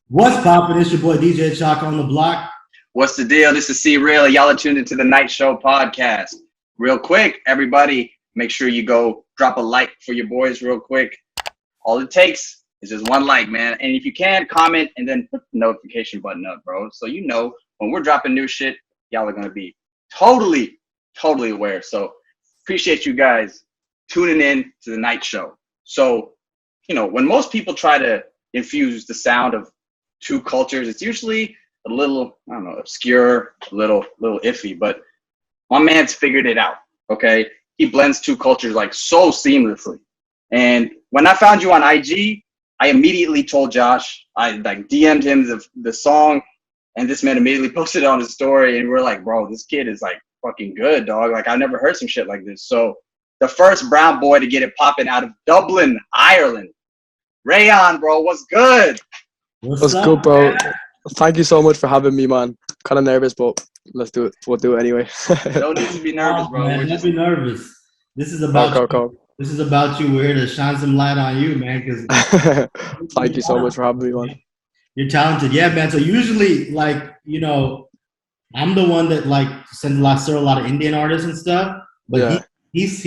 What's poppin'? It's your boy DJ Chalk on the block. What's the deal? This is C Real. Y'all are tuned into the Night Show podcast. Real quick, everybody, make sure you go drop a like for your boys real quick. All it takes is just one like, man. And if you can, comment and then put the notification button up, bro. So you know when we're dropping new shit, y'all are going to be totally aware. So appreciate you guys tuning in to the Night Show. So, you know, when most people try to infuse the sound of two cultures, it's usually a little, I don't know, obscure, a little iffy, but my man's figured it out, okay? He blends two cultures like so seamlessly. And when I found you on IG, I immediately told Josh, I like DM'd him the song, and this man immediately posted it on his story, and we're like, bro, this kid is like fucking good, dog. Like I never heard some shit like this. So the first brown boy to get it popping out of Dublin, Ireland, Reyan, bro, what's good? What's good, bro? Thank you so much for having me, man. Kind of nervous, but let's do it. We'll do it anyway. No need to be nervous, bro. Man, don't be nervous. This is about you. This is about you. We're here to shine some light on you, man. Because thank you so much for having me, man. You're talented, yeah, man. So usually, like, you know, I'm the one that like sends a lot of Indian artists and stuff. But yeah. He's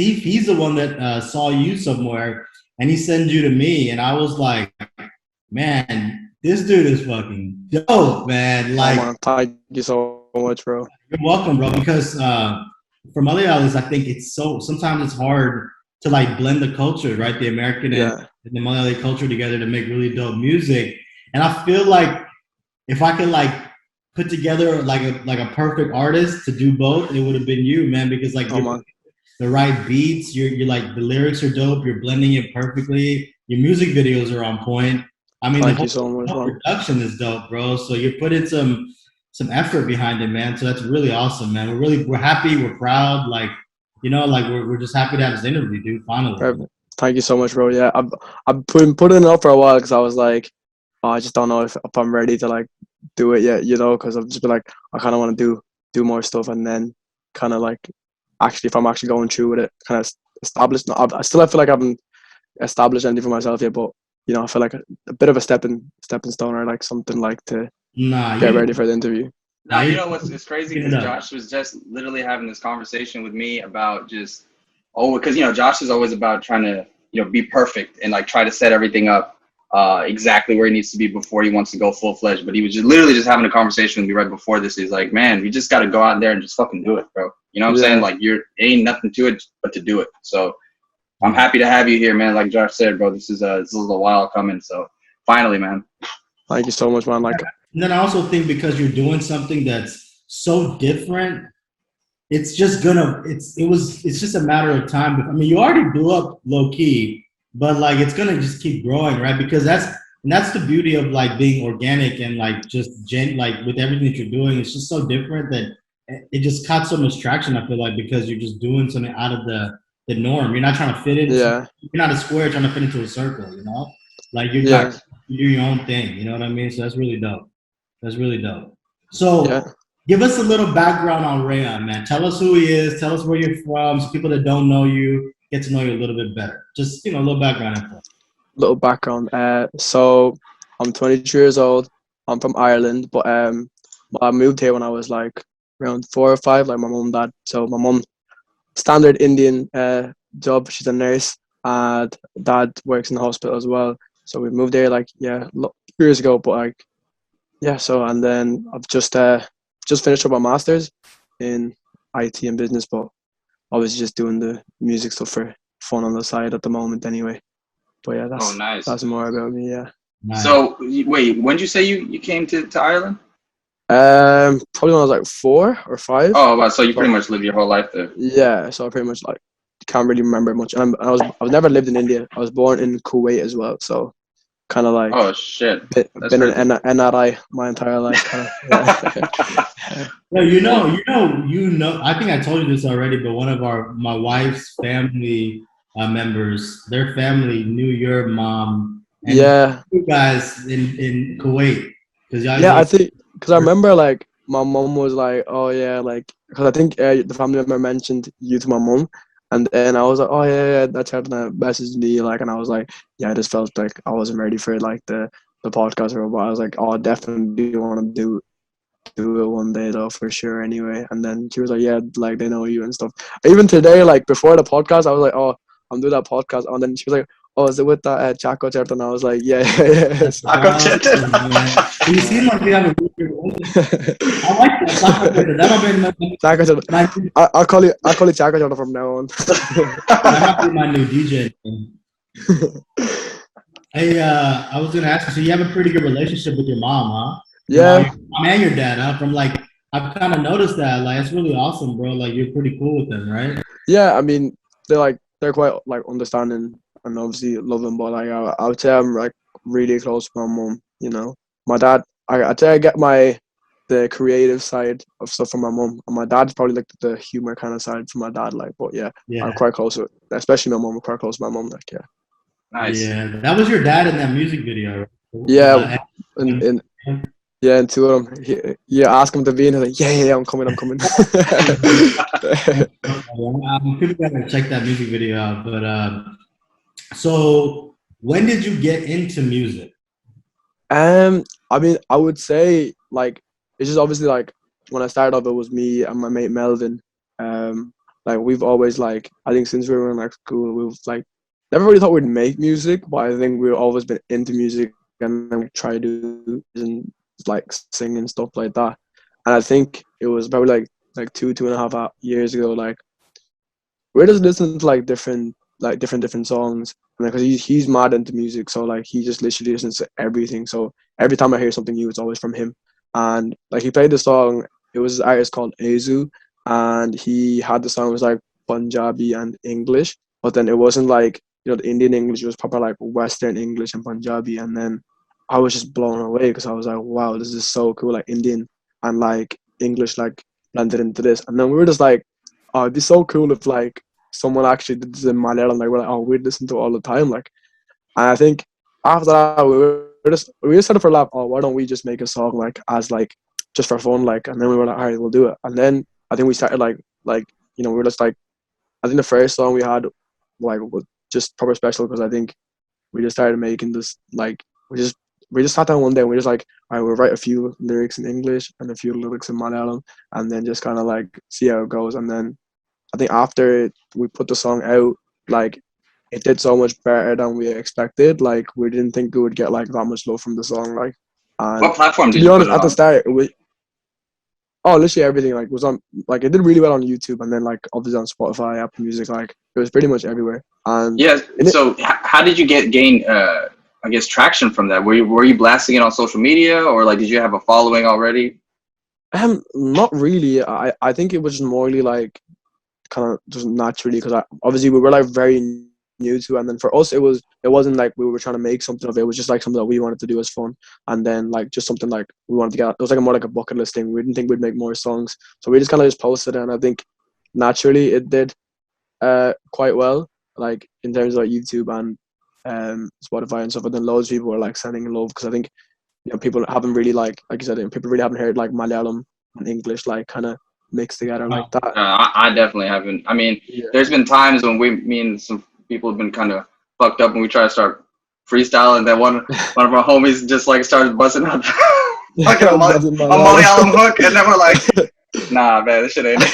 the one that saw you somewhere, and he sent you to me, and I was like, man. This dude is fucking dope, man. Like, oh, man, thank you so much, bro. You're welcome, bro. Because for Malayalis, I think sometimes it's hard to like blend the culture, right? The American and the Malayali culture together to make really dope music. And I feel like if I could like put together like a perfect artist to do both, it would have been you, man. Because like the right beats, you're like the lyrics are dope. You're blending it perfectly. Your music videos are on point. I mean, thank you so much, production is dope, bro. So you put in some effort behind it, man. So that's really awesome, man. We're happy, we're proud, like, you know, like we're just happy to have this interview, dude. Finally. Perfect. Thank you so much, bro. Yeah, I've been putting it up for a while because I was like, oh, I just don't know if I'm ready to like do it yet, you know, because I've just been like, I kind of want to do more stuff, and then kind of like actually if I'm actually going through with it, kind of establish. I still feel like I haven't established anything for myself yet, but. You know, I feel like a bit of a stepping stone or like something like to get ready for the interview. Nah, you know what's crazy? Because Josh was just literally having this conversation with me about just, because, you know, Josh is always about trying to, you know, be perfect and like try to set everything up exactly where he needs to be before he wants to go full-fledged. But he was just literally just having a conversation with me right before this. He's like, man, we just got to go out there and just fucking do it, bro. You know what I'm saying? Like, ain't nothing to it but to do it. So I'm happy to have you here, man. Like Josh said, bro, this is a while coming. So finally, man. Thank you so much, man. Like, and then I also think because you're doing something that's so different, it's just it's just a matter of time. I mean, you already blew up low key, but like it's gonna just keep growing, right? Because that's the beauty of like being organic and like just like with everything that you're doing, it's just so different that it just caught so much traction. I feel like because you're just doing something out of the norm. You're not trying to fit in. Yeah. You're not a square trying to fit into a circle, you know? Like you do your own thing, you know what I mean? So that's really dope. So give us a little background on Reyan, man. Tell us who he is, tell us where you're from, so people that don't know you get to know you a little bit better. Just, you know, a little background info. Little background. So I'm 23 years old. I'm from Ireland, but I moved here when I was like around 4 or 5, like my mom and dad. So my mom standard Indian job. She's a nurse, and dad works in the hospital as well. So we moved there like years ago. But like so and then I've just finished up my master's in IT and business, but obviously just doing the music stuff for fun on the side at the moment anyway. But yeah, that's more about me. Yeah. Nice. So wait, when did you say you came to Ireland? Probably when I was like 4 or 5. Oh, wow. So you pretty much lived your whole life there. Yeah, so I pretty much like can't really remember much. And I've never lived in India. I was born in Kuwait as well, so kind of like oh shit, been an NRI my entire life. Well, you know. I think I told you this already, but one of my wife's family members, their family knew your mom. And you guys in Kuwait. I think. Because I remember, like, my mom was like, oh, yeah, like, because I think the family member mentioned you to my mom, and then I was like, oh, yeah, that's how they messaged me, like, and I was like, yeah, I just felt like I wasn't ready for, like, the the podcast or what. I was like, oh, I definitely want to do it one day though, for sure. Anyway, and then she was like, yeah, like they know you and stuff. Even today, like before the podcast, I was like, oh, I'm doing that podcast, and then she was like, oh, is it with that Chaco Chert? And I was like, yeah. That's awesome, man. You seem like you have a really good relationship. I like that. Chaco Chert. I'll call you Chaco Chert from now on. That might be my new DJ name. Hey, I was gonna ask you. So you have a pretty good relationship with your mom, huh? Yeah. Your mom and your dad, huh? From like, I've kind of noticed that. Like, it's really awesome, bro. Like, you're pretty cool with them, right? Yeah, I mean, they're quite like understanding and obviously loving, but like I would say I'm like really close to my mom. You know, my dad. I'd say I get the creative side of stuff from my mom, and my dad's probably like the humor kind of side from my dad. Like, but yeah, I'm quite close with, especially my mom. I'm quite close to my mom. Like, yeah. Nice. Yeah, that was your dad in that music video, right? Yeah, and yeah, and two of them. You ask him to be, and he's like, yeah, I'm coming. People gotta check that music video out. But so when did you get into music? I mean, I would say like it's just obviously like when I started off, it was me and my mate Melvin. Like we've always like I think since we were in like school, we've like never really thought we'd make music, but I think we've always been into music and then we try to do and like sing and stuff like that. And I think it was probably like 2.5 years ago. Like we're just listening to like different songs, and because he's mad into music, so like he just literally listens to everything. So every time I hear something new, it's always from him. And like he played the song, it was an artist called Azu, and he had the song, it was like Punjabi and English, but then it wasn't like the Indian English, it was proper like Western English and Punjabi. And then I was just blown away because I was like, wow, this is so cool, like Indian and like English like blended into this. And then we were just like, oh, it'd be so cool if like someone actually did this in Malayalam. Like we're like, oh, we'd listen to it all the time. Like, and I think after that we just said it for a laugh. Oh, why don't we just make a song like as like just for fun? Like, and then we were like, all right, we'll do it. And then I think we started like we were just like, I think the first song we had like was just proper special because I think we just started making this like we just sat down one day and we just like, all right, we'll write a few lyrics in English and a few lyrics in Malayalam and then just kind of like see how it goes. And then I think after we put the song out, like it did so much better than we expected. Like we didn't think we would get like that much love from the song. Like, and what platform to be honest, at the start, it was literally everything. Like was on, like it did really well on YouTube, and then like obviously on Spotify, Apple Music, like it was pretty much everywhere. And yeah, so how did you gain I guess traction from that? Were you blasting it on social media, or like did you have a following already? Not really. I think it was just morely like kind of just naturally because obviously we were like very new to it. And then for us it wasn't like we were trying to make something of it. It was just like something that we wanted to do as fun, and then like just something like we wanted to get. It was like more like a bucket list thing. We didn't think we'd make more songs, so we just kind of just posted it, and I think naturally it did quite well, like in terms of like YouTube and Spotify and stuff. But then loads of people were like sending love because I think people haven't really like you said, people really haven't heard like Malayalam and English like kind of mixed together like that. I definitely haven't. I mean, there's been times when me and some people have been kind of fucked up when we try to start freestyle, and then one of our homies just like started busting out like a Malayalam hook, and then we're like, nah, man, this shit ain't it.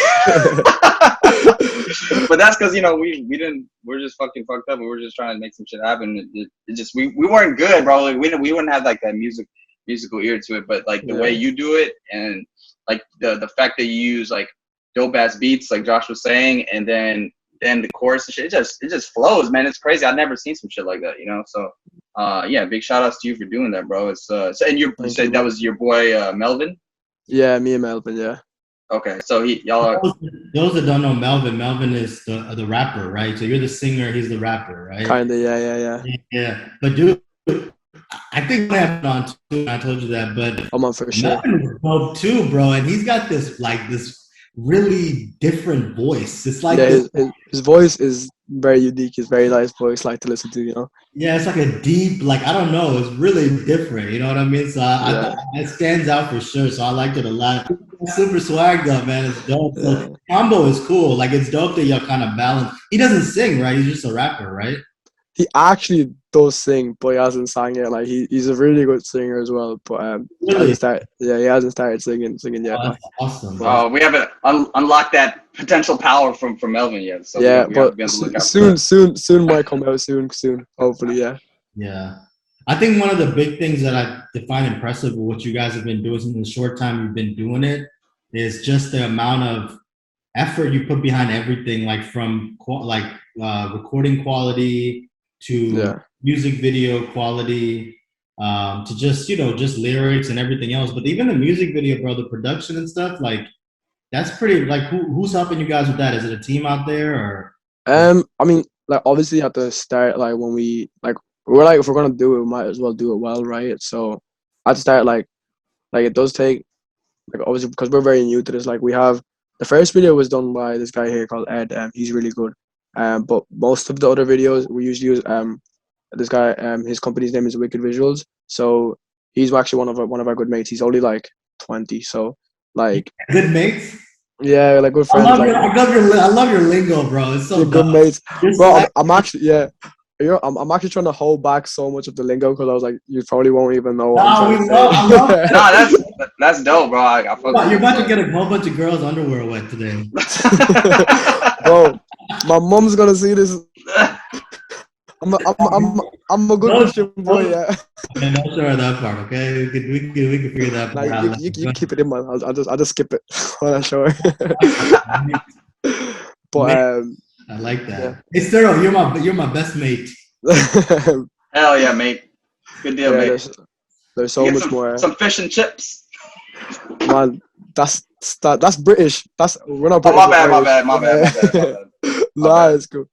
But that's because we're just fucking fucked up, and we're just trying to make some shit happen. It just we weren't good, bro. Like, we wouldn't have like that musical ear to it, but like the way you do it, and like the fact that you use like dope ass beats, like Josh was saying, and then the chorus and shit, it just flows, man. It's crazy. I've never seen some shit like that, So yeah, big shout outs to you for doing that, bro. It's and you said that was your boy Melvin? Yeah, me and Melvin, yeah. Okay, so y'all are. Those that don't know Melvin is the rapper, right? So you're the singer, he's the rapper, right? Kinda, yeah. Yeah, but dude, I think I have on too. I told you that, but I'm on for sure. Melvin is dope too, bro, and he's got this really different voice. It's like his voice is very unique. It's very nice voice, like to listen to, Yeah, it's like a deep, like I don't know, it's really different. You know what I mean? So it stands out for sure. So I liked it a lot. Super swag though, man. It's dope. Yeah. So combo is cool. Like it's dope that y'all kind of balance. He doesn't sing, right? He's just a rapper, right? he actually does sing, but he hasn't sang yet. Like he's a really good singer as well, but Really? he hasn't started singing yet. Oh, Like, that's awesome. but, We haven't unlocked that potential power from Melvin yet, so yeah, we have but to be on the lookout for that. soon might come out soon. Hopefully, yeah. Yeah. I think one of the big things that I define impressive with what you guys have been doing in the short time you've been doing it is just the amount of effort you put behind everything, like from recording quality to music video quality, to just just lyrics and everything else. But even the music video, bro, the production and stuff, like that's pretty. Like who's helping you guys with that? Is it a team out there or? I mean, like obviously at the start, like when we're like, if we're gonna do it, we might as well do it well, right? So at the start, like it does take, like obviously because we're very new to this. Like we have the first video was done by this guy here called Ed. He's really good. But most of the other videos we usually use this guy. His company's name is Wicked Visuals. So he's actually one of our good mates. He's only like 20, so like Good mates. yeah, like good friends. I love your lingo, bro. It's so good dumb. mates, bro. I'm actually I'm actually trying to hold back so much of the lingo because I was like, you probably won't even know what I'm trying to say. I love that. Nah, that's dope, bro. You're about to get a whole bunch of girls' underwear wet today. Bro, my mom's gonna see this. I'm a good Christian boy, yeah. Okay, not sure of that part, okay? We can figure that part out. You keep it in mind. I'll just skip it when I show her. But I like that. Yeah. Hey, Cyril, you're my best mate. Hell yeah, mate. Good deal, mate. There's so much more. Some fish and chips. Man, that's British. We're not British. My bad. Nah, it's cool.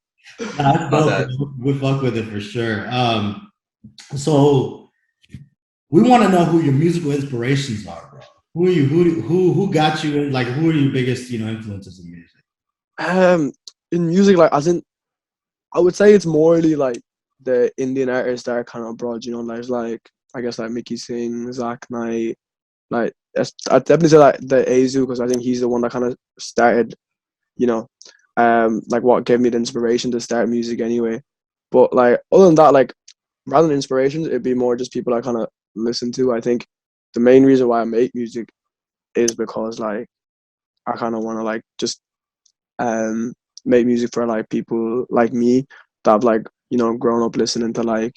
We fuck with it for sure. So we want to know who your musical inspirations are, bro. Who are you? Who got you? Like, who are your biggest, influences in music? In music, like, as in, I would say it's morely like the Indian artists that are kind of broad. There's like, I guess like Mickey Singh, Zach Knight. Like, I'd definitely say like the Azu, because I think he's the one that kind of started, like what gave me the inspiration to start music anyway. But like other than that, like rather than inspirations, it'd be more just people I kind of listen to. I think the main reason why I make music is because like I kind of want to like just make music for like people like me that have like grown up listening to like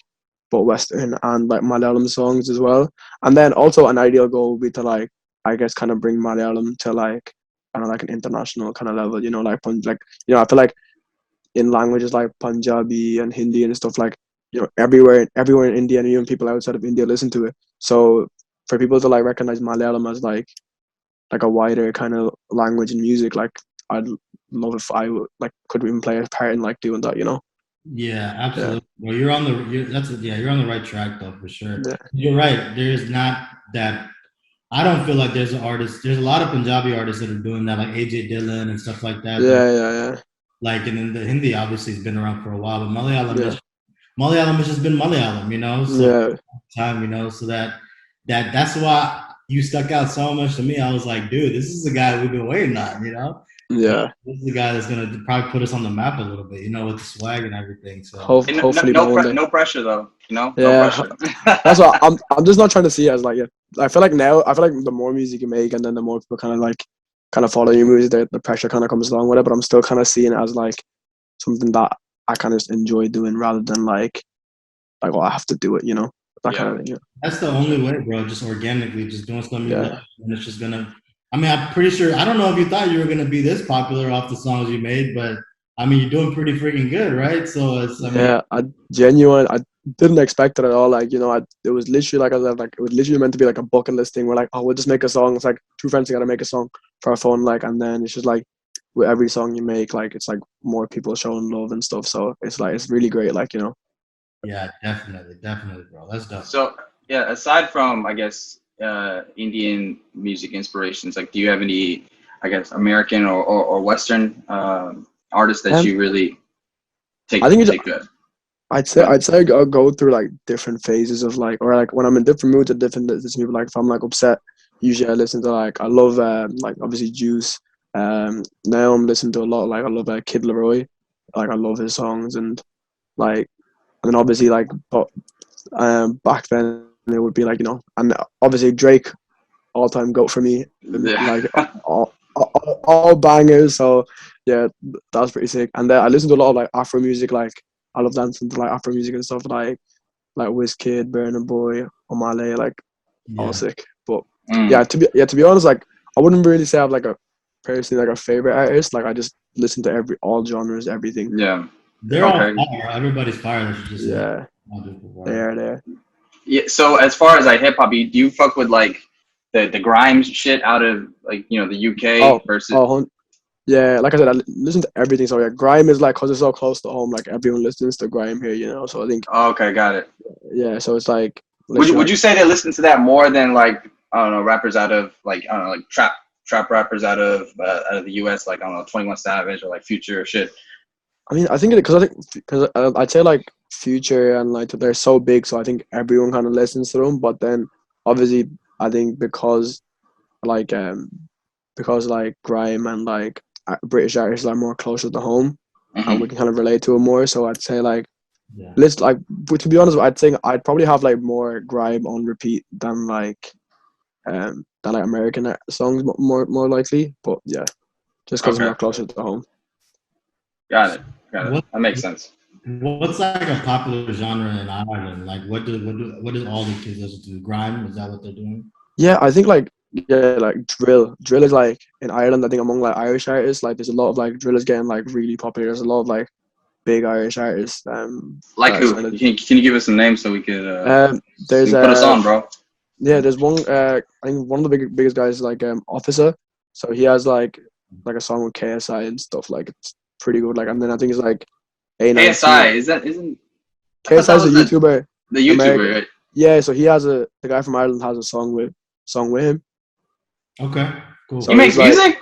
both Western and like Malayalam songs as well. And then also an ideal goal would be to like, I guess, kind of bring Malayalam to like like an international kind of level, I feel like in languages like Punjabi and Hindi and stuff, like everywhere in India and even people outside of India listen to it. So for people to like recognize Malayalam as like a wider kind of language in music, like I'd love if I would like could even play a part in like doing that, Yeah, absolutely. Yeah. Well, you're on the right track though, for sure. Yeah. You're right. There's not that. I don't feel like there's an artist. There's a lot of Punjabi artists that are doing that, like AJ Dillon and stuff like that. Yeah. Like, and then the Hindi obviously has been around for a while, but Malayalam has just been Malayalam, So time, so that's why you stuck out so much to me. I was like, dude, this is the guy we've been waiting on, Yeah. This is the guy that's gonna probably put us on the map a little bit, with the swag and everything. So hopefully, no pressure though, Yeah, no pressure. That's what I'm just not trying to see it as like I feel like the more music you make and then the more people kind of follow your music, the pressure kind of comes along with it. But I'm still kind of seeing it as like something that I kind of enjoy doing rather than like oh, I have to do it, kind of thing. That's the only way, bro. Just organically, just doing something you love, and it's just gonna. I mean, I'm pretty sure. I don't know if you thought you were gonna be this popular off the songs you made, but I mean, you're doing pretty freaking good, right? So it's. I didn't expect it at all. Like, it was literally like I said, like it was literally meant to be like a bucket list thing. We're like, oh, we'll just make a song. It's like two friends gotta make a song for our phone, like, and then it's just like with every song you make, like it's like more people showing love and stuff. So it's like it's really great, like Yeah, definitely, bro. That's dope. So yeah, aside from I guess Indian music inspirations, like do you have any I guess American or Western artists that you really take? I think take good. I'd say I'll go through like different phases of like, or like when I'm in different moods or different people. Like if I'm like upset, usually I listen to like I love like obviously Juice. Now I'm listening to a lot like I love Kid Laroi. Like I love his songs and like and then obviously like, but back then it would be like, you know, and obviously Drake, all time GOAT for me, like all bangers. So yeah, that was pretty sick. And then I listened to a lot of like Afro music. Like I love dancing to like Afro music and stuff like Wizkid, Burna Boy, Omale, like all sick. But to be honest, like I wouldn't really say I have like a personally like a favorite artist. Like I just listen to all genres, everything. Yeah, they're all fire. Everybody's fire. Just they are there. Yeah. So as far as like hip hop, do you fuck with like the grime shit out of like, you know, the UK versus? Yeah, like I said, I listen to everything. So yeah, grime is like, cause it's so close to home. Like everyone listens to grime here, you know. So I think. Oh, okay, got it. Yeah, so it's like. Would you say they listen to that more than like, I don't know, rappers out of like, I don't know, like trap rappers out of the US, like, I don't know, 21 Savage or like Future or shit? I mean, I think because I'd say like Future and like they're so big, so I think everyone kind of listens to them. But then obviously, I think because like grime and like British artists are more closer to home, and we can kind of relate to it more. So I'd say like, let's like, to be honest, I'd think I'd probably have like more grime on repeat than like American songs more likely. But yeah, just because it's more closer to home. Got it. That makes sense. What's like a popular genre in Ireland? Like what do all the kids listen to? Grime? Is that what they're doing? Yeah, I think like drill. Drill is like in Ireland. I think among like Irish artists, like there's a lot of like drill is getting like really popular. There's a lot of like big Irish artists. Like who? Can you give us some names so we could? There's put us on, bro. Yeah, there's one. I think one of the biggest guys is like Officer. So he has like a song with KSI and stuff. Like it's pretty good. Like, and then I think it's like KSI isn't KSI is a YouTuber. The YouTuber, American. Right? Yeah, so he has the guy from Ireland has a song with him. Okay, cool. So he makes music.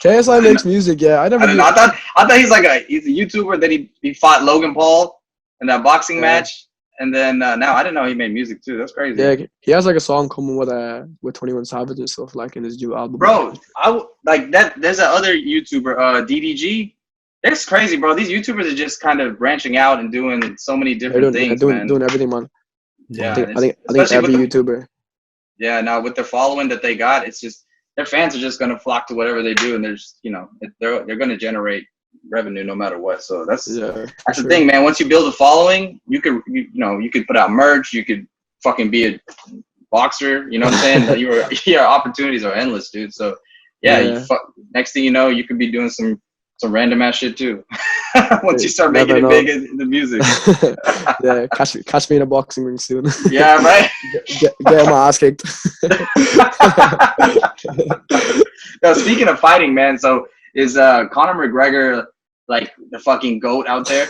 KSI makes music. Yeah, I thought he's a YouTuber. Then he fought Logan Paul in that boxing match, and then now I didn't know he made music too. That's crazy. Yeah, he has like a song coming with 21 Savage and stuff like in his new album. Bro, I like that. There's that other YouTuber, DDG. It's crazy, bro. These YouTubers are just kind of branching out and doing so many different things, man. Doing everything, man. Yeah, I think every YouTuber. Yeah, now with the following that they got, it's just their fans are just gonna flock to whatever they do, and they're just, you know, they're gonna generate revenue no matter what. So that's the thing, man. Once you build a following, you could put out merch, you could fucking be a boxer. You know what I'm saying? Your opportunities are endless, dude. So next thing you know, you could be doing some random ass shit too. Once you start making it big in the music. Yeah, catch me in a boxing ring soon. Yeah, right. get my ass kicked. Now, speaking of fighting, man, so is Conor McGregor like the fucking GOAT out there?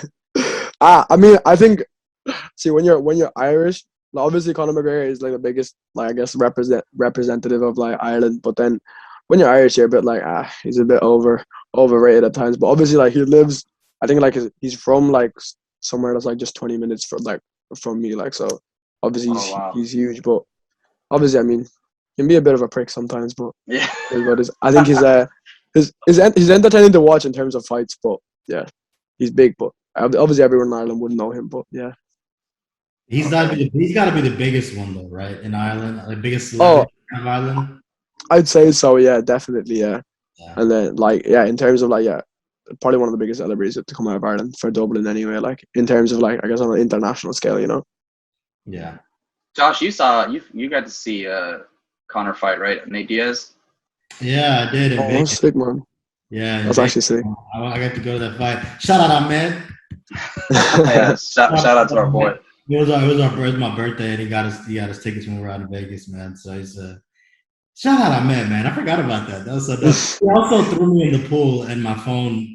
I mean, I think. See, when you're Irish, obviously Conor McGregor is like the biggest, like I guess, representative of like Ireland. But then when you're Irish, you're a bit like he's a bit overrated at times. But obviously, like he lives. I think like he's from like somewhere that's like just 20 minutes from me. Like, so obviously he's huge. But obviously, I mean, he can be a bit of a prick sometimes. But yeah, I think he's entertaining to watch in terms of fights. But yeah, he's big. But obviously, everyone in Ireland wouldn't know him. But yeah. He's got to be the biggest one though, right? In Ireland, the biggest celebrity of Ireland. I'd say so. Yeah, definitely. Yeah. And then in terms of probably one of the biggest celebrities to come out of Ireland for Dublin anyway. Like in terms of like I guess on an international scale, you know. Yeah. Josh, you got to see Conor fight, right? Nate Diaz. Yeah, I did. That's sick, man. Yeah, that's actually sick. I got to go to that fight. Shout out, Ahmed. Yeah, shout out to our boy. It was my birthday, and he got his tickets when we were out in Vegas, man. So he's shout out Ahmed, man. I forgot about that. That was so dope. He also threw me in the pool, and my phone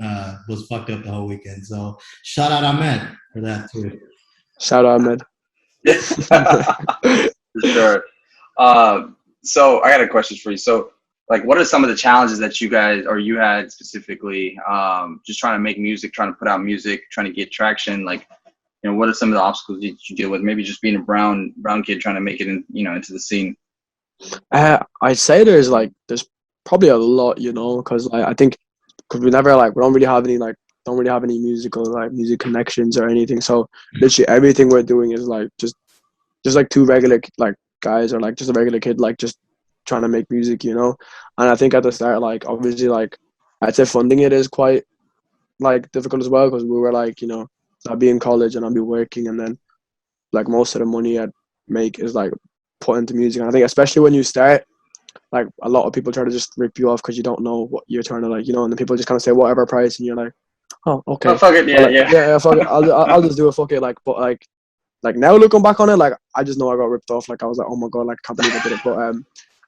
was fucked up the whole weekend. So shout out Ahmed for that too. Shout out Ahmed. For sure. So I got a question for you. So, like, what are some of the challenges that you had specifically, just trying to make music, trying to put out music, trying to get traction? Like, you know, what are some of the obstacles that you deal with? Maybe just being a brown kid trying to make it into the scene. I'd say there's probably a lot, you know, because I think we don't really have any like don't really have any music connections or anything. So literally everything we're doing is like just like two regular like guys, or like just a regular kid, like just trying to make music, you know. And I think at the start, like obviously, like I'd say funding it is quite like difficult as well, because we were like, you know, I'd be in college and I'd be working, and then like most of the money I'd make is like put into music. And I think especially when you start, like a lot of people try to just rip you off because you don't know what you're trying to, like, you know, and then people just kind of say whatever price, and you're like, oh, okay, oh, fuck it, yeah, like, yeah, fuck it, I'll just do it, fuck it, like, but like now looking back on it, like I just know I got ripped off. Like I was like, oh my god, like I can't believe I did it. But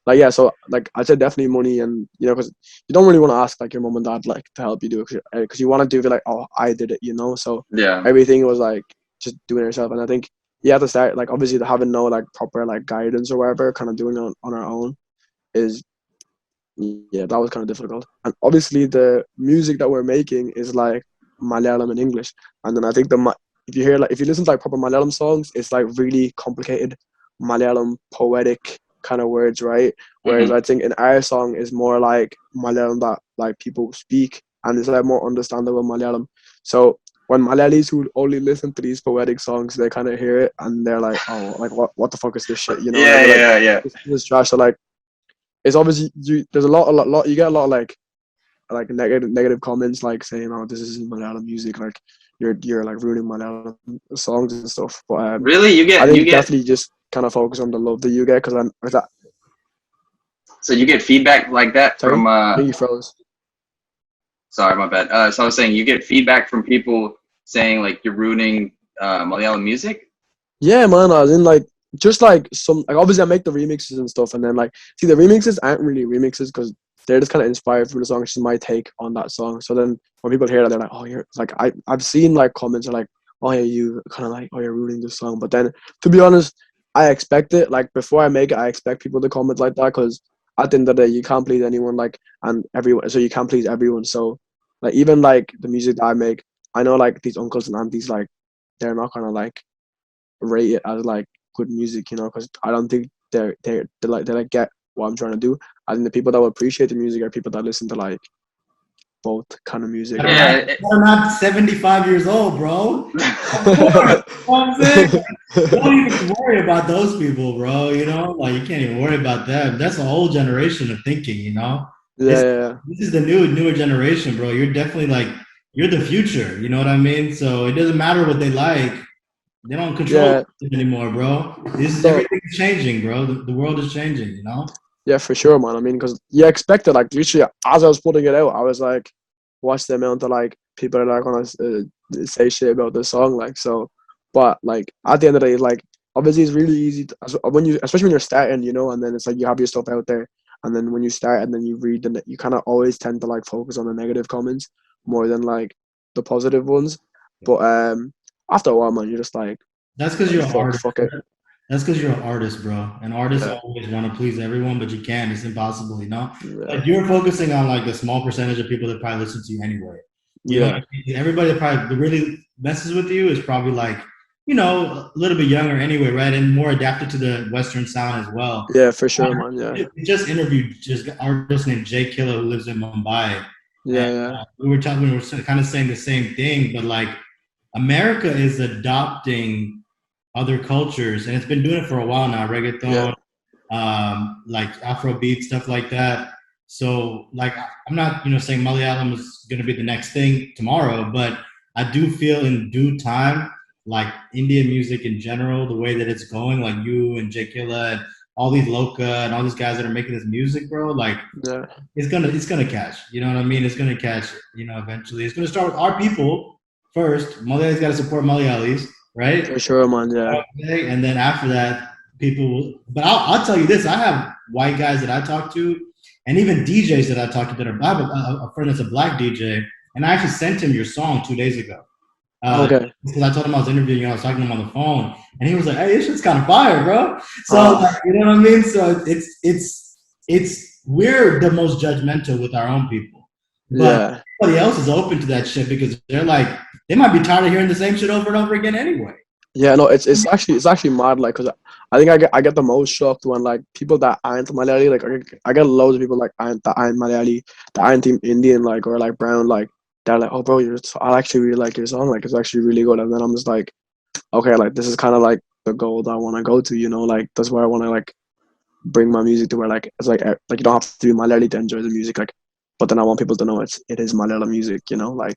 like yeah, so like I said, definitely money, and you know, because you don't really want to ask like your mom and dad like to help you do it, because you want to do it like, oh, I did it, you know. So yeah, everything was like just doing it yourself. And I think you have to start like obviously having no like proper like guidance or whatever, kind of doing it on our own is, yeah, that was kind of difficult. And obviously the music that we're making is like Malayalam and English, and then I think if you hear like, if you listen to like proper Malayalam songs, it's like really complicated Malayalam poetic kind of words, right? Whereas I think in our song is more like Malayalam that like people speak, and it's like more understandable Malayalam. So when Malayalis who only listen to these poetic songs, they kind of hear it and they're like, oh, like what the fuck is this shit, you know? yeah, Like, yeah. this is trash. So like, it's obviously there's a lot you get a lot of like negative comments, like saying, oh, this isn't Malayalam music, like you're like ruining Malayalam songs and stuff. But Really, I think definitely just kind of focus on the love that you get, because I'm that. So you get feedback like that Sorry? from I think you froze. Sorry, my bad. So I was saying, you get feedback from people saying like you're ruining Malayalam music. Yeah, man. I was in like just like some like obviously I make the remixes and stuff, and then like see the remixes aren't really remixes because they're just kind of inspired from the song. It's just my take on that song. So then when people hear that, they're like, oh, you're like I've seen like comments are like, oh yeah, you kind of like, oh, you're ruining the song. But then to be honest, I expect it. Like before I make it, I expect people to comment like that, because at the end of the day, you can't please anyone, like, and everyone. So you can't please everyone. So like even like the music that I make, I know like these uncles and aunties, like they're not gonna like rate it as like good music, you know, because I don't think they like get what I'm trying to do. I think the people that will appreciate the music are people that listen to like both kind of music. Yeah, They're not 75 years old, bro. Of course. You know what I'm saying? Don't even worry about those people, bro. You know, like you can't even worry about them. That's a whole generation of thinking, you know. Yeah. This is the newer generation, bro. You're definitely like, you're the future. You know what I mean? So it doesn't matter what they like. They don't control it anymore, bro. Everything's changing, bro. The world is changing, you know? Yeah, for sure, man. I mean, because you expect it, like, literally, as I was putting it out, I was like, what's the amount of, like, people that are going to say shit about this song, like, so, but, like, at the end of the day, like, obviously, it's really easy, especially when you're starting, you know, and then it's like, you have your stuff out there, and then when you start, and then you read, and you kind of always tend to, like, focus on the negative comments more than, like, the positive ones, but, after a while, man, you're just like, that's because you're an artist. Fuck it. That's because you're an artist, bro. And artists always want to please everyone, but you can't. It's impossible, you know? Yeah. Like you're focusing on like the small percentage of people that probably listen to you anyway. You know, everybody that probably really messes with you is probably like, you know, a little bit younger anyway, right? And more adapted to the Western sound as well. Yeah, for sure, man. Yeah. We just interviewed an artist named Jay Killer who lives in Mumbai. Yeah. We were kind of saying the same thing, but like America is adopting other cultures, and it's been doing it for a while now. Reggaeton, like Afrobeat, stuff like that. So, like, I'm not, saying Malayalam is going to be the next thing tomorrow, but I do feel in due time, like Indian music in general, the way that it's going, like you and Jay Killa and all these Loka and all these guys that are making this music, bro, like it's gonna catch. You know what I mean? It's gonna catch. Eventually, it's gonna start with our people first. Malayalis got to support Malayalis. Right? For sure, man. Yeah. Okay. And then after that, people will. But I'll tell you this: I have white guys that I talk to, and even DJs that I talk to that are. I have a friend that's a black DJ, and I actually sent him your song 2 days ago. Okay. Because I told him I was interviewing you, I was talking to him on the phone, and he was like, "Hey, this shit's kind of fire, bro." So like, you know what I mean? So it's we're the most judgmental with our own people, but everybody else is open to that shit because they're like. They might be tired of hearing the same shit over and over again anyway. Yeah, no, it's actually mad, like, cause I think I get the most shocked when like people that aren't Malayali, like I get loads of people like that aren't Malayali, that aren't Indian, like, or like brown, like they're like, oh bro, I actually really like your song, like it's actually really good. And then I'm just like, okay, like this is kind of like the goal that I want to go to, you know, like that's where I want to like bring my music to, where like it's like you don't have to be Malayali to enjoy the music, like, but then I want people to know it is Malayalam music, you know, like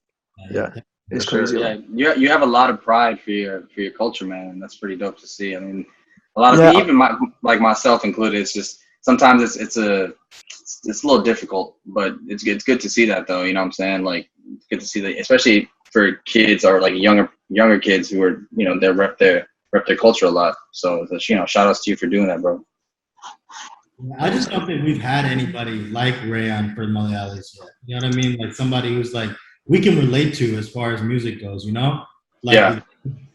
yeah, it's For sure. crazy. Yeah, you have a lot of pride for your culture, man, and that's pretty dope to see. I mean, a lot of Yeah, people, even like myself included, it's just sometimes it's a little difficult, but it's good to see that though. You know what I'm saying? Like, it's good to see that, especially for kids or like younger kids who are, you know, they rep their culture a lot. So that's, you know, shout outs to you for doing that, bro. I just don't think we've had anybody like Reyan for Malayalis yet. You know what I mean? Like somebody who's like we can relate to as far as music goes. You know, like Yeah.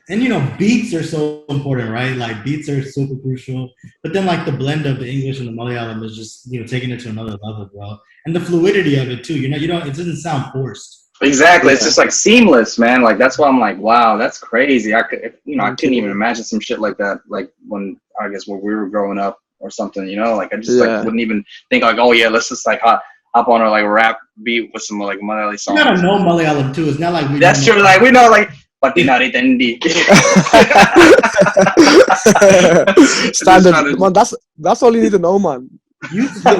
and you know beats are so important, right? Like beats are super crucial. But then like the blend of the English and the Malayalam is just, you know, taking it to another level, bro. And the fluidity of it too. You know, you don't. It doesn't sound forced. Exactly. yeah. It's just like seamless, man. Like that's why I'm like, wow, that's crazy. I could, you know, I Me couldn't even too. imagine some shit like that. Like when I guess when we were growing up or something, you know, like I just like Yeah. wouldn't even think like, oh yeah, let's just like hop on a like rap beat with some like Malayali You gotta songs. know Malayalam too. It's not like we That's know. true. Like we know like Patinari Tendi. Standard, man. That's all you need to know, man. You speak,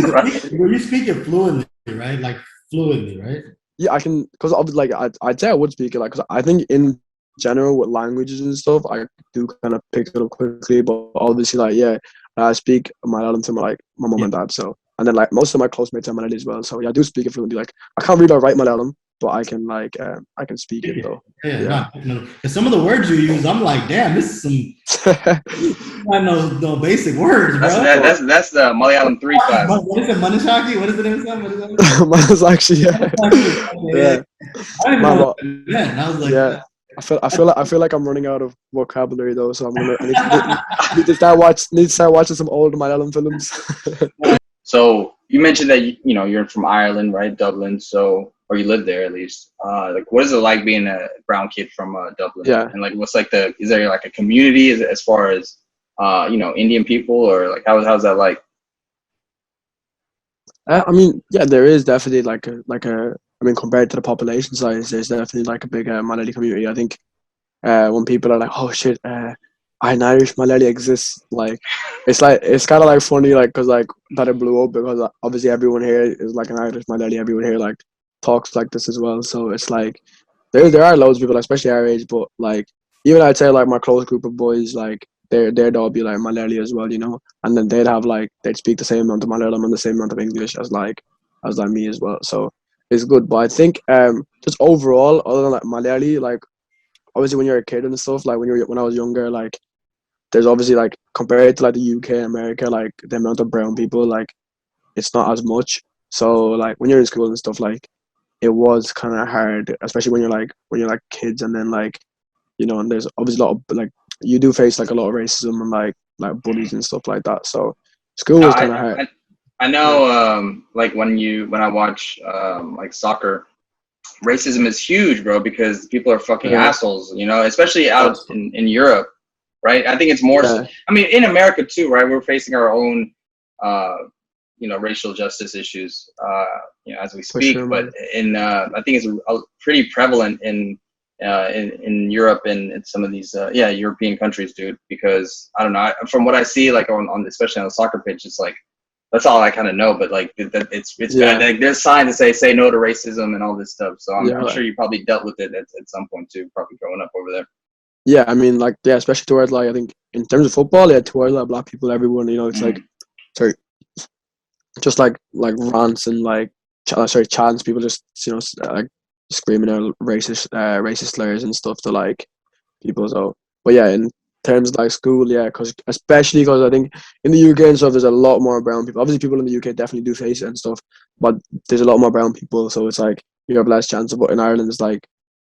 Right. you speak it fluently, right? Like fluently, right? Yeah, I can, because obviously, like I'd say I would speak it, like, because I think in general with languages and stuff, I do kind of pick it up quickly. But obviously, like, yeah, I speak Malayalam to my mom Yeah. and dad. So, and then like most of my close mates are Malayali as well. So yeah, I do speak it fluently. Like I can't read or write Malayalam, but I can like I can speak it though. Yeah. No. And some of the words you use, I'm like, damn, this is some I know no basic words, bro. That's the Malayalam 3 class. What is it, Manishaki? What is the name of that? What is that? Mine's actually Yeah. I don't even Man, know what but, it meant. I was like, yeah. I feel like I'm running out of vocabulary though, so I need to start watching some old Malayalam films. So you mentioned that you know you're from Ireland, right? Dublin. So or you live there at least. Like, what is it like being a brown kid from Dublin? Yeah. And like, what's like is there like a community as far as you know, Indian people, or like how's that like? I mean, yeah, there is definitely I mean, compared to the population size, there's definitely like a big Malayali community. I think when people are like, oh shit, an Irish Malayali exists, like it's kind of like funny, like because like that it blew up because obviously everyone here is like an Irish Malayali. Everyone here like talks like this as well. So it's like there are loads of people, especially our age, but like even I'd say like my close group of boys, like they'd all be like Malayali as well, you know, and then they'd speak the same amount of Malayalam and the same amount of English as like me as well. So it's good, but I think just overall, other than like Malayali, like obviously when you're a kid and stuff, like when I was younger, like there's obviously like compared to like the UK and America, like the amount of brown people, like it's not as much. So like when you're in school and stuff, like it was kind of hard, especially when you're like kids, and then like, you know, and there's obviously a lot of like you do face like a lot of racism and like bullies and stuff like that. So school No, was kind of hard. I know. Like when I watch like soccer, racism is huge, bro, because people are fucking assholes, you know, especially out in Europe, right? I think it's more, I mean, in America too, right? We're facing our own, you know, racial justice issues, you know, as we speak, sure, but I think it's pretty prevalent in Europe and in some of these, European countries, dude, because I don't know, from what I see, like on especially on the soccer pitch, it's like, that's all I kind of know, but like it's bad. Like there's signs that say no to racism and all this stuff. So I'm sure you probably dealt with it at some point too, probably growing up over there. Yeah, I mean, like, yeah, especially towards like I think in terms of football, yeah, towards like black people, everyone, you know, it's like, sorry, just like rants and like chants, people just, you know, like screaming out racist slurs and stuff to like people. So, but yeah, in terms of like school, yeah, especially because I think in the UK and stuff, there's a lot more brown people. Obviously, people in the UK definitely do face it and stuff, but there's a lot more brown people, so it's like you have less chance of. But in Ireland, it's like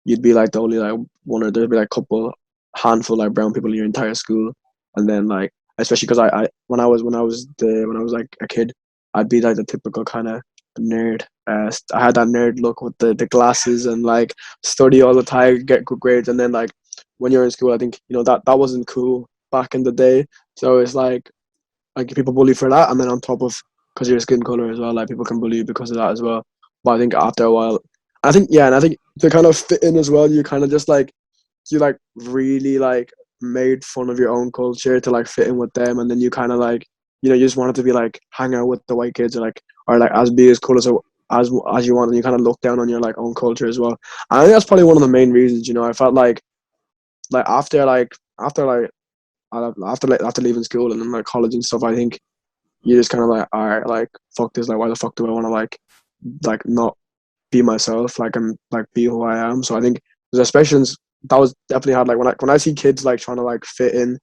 you'd be like the only like one, or there'd be like a couple handful like brown people in your entire school, and then like especially because I when I was like a kid, I'd be like the typical kind of nerd. I had that nerd look with the glasses and like study all the time, get good grades, and then like when you're in school, I think, you know, that wasn't cool back in the day. So it's like people bully for that, and then on top of because your skin color as well, like people can bully you because of that as well. But I think after a while, I think to kind of fit in as well, you kind of just like you like really like made fun of your own culture to like fit in with them, and then you kind of like you just wanted to be like hang out with the white kids or like as be as cool as you want, and you kind of look down on your like own culture as well. I think that's probably one of the main reasons. I felt like after leaving school and then like college and stuff, I think you just kind of like, all right, like fuck this, like why the fuck do I want to like not be myself, like and like be who I am. So I think especially that was definitely hard. Like when I see kids like trying to like fit in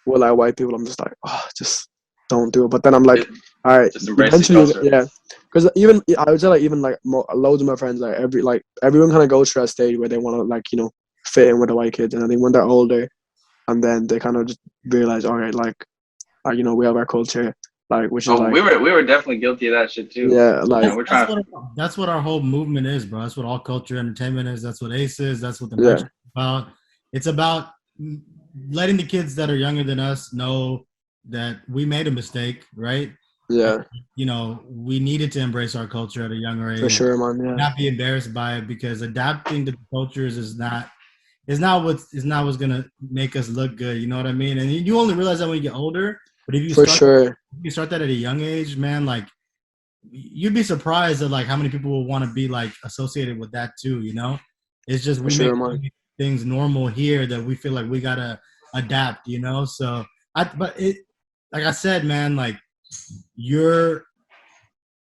with like white people, I'm just like, oh, just don't do it. But then I'm like, all right, eventually, yeah. Because even I would say like even like loads of my friends, like everyone kind of goes through a stage where they want to like fit in with the white kids, and I think when they're older, and then they kind of just realize, all right, like we have our culture, like which is like we were definitely guilty of that shit too. Yeah, like that's what our whole movement is, bro. That's what all culture entertainment is. That's what Ace is. That's what the merch is about. It's about letting the kids that are younger than us know that we made a mistake, right? Yeah. We needed to embrace our culture at a younger age. For sure, man. Yeah. Not be embarrassed by it, because adapting to the cultures is not what's gonna make us look good. You know what I mean? And you only realize that when you get older. But if you start that at a young age, man, like you'd be surprised at like how many people will want to be like associated with that too. It's just we make things normal here that we feel like we gotta adapt. So like I said, man, like you're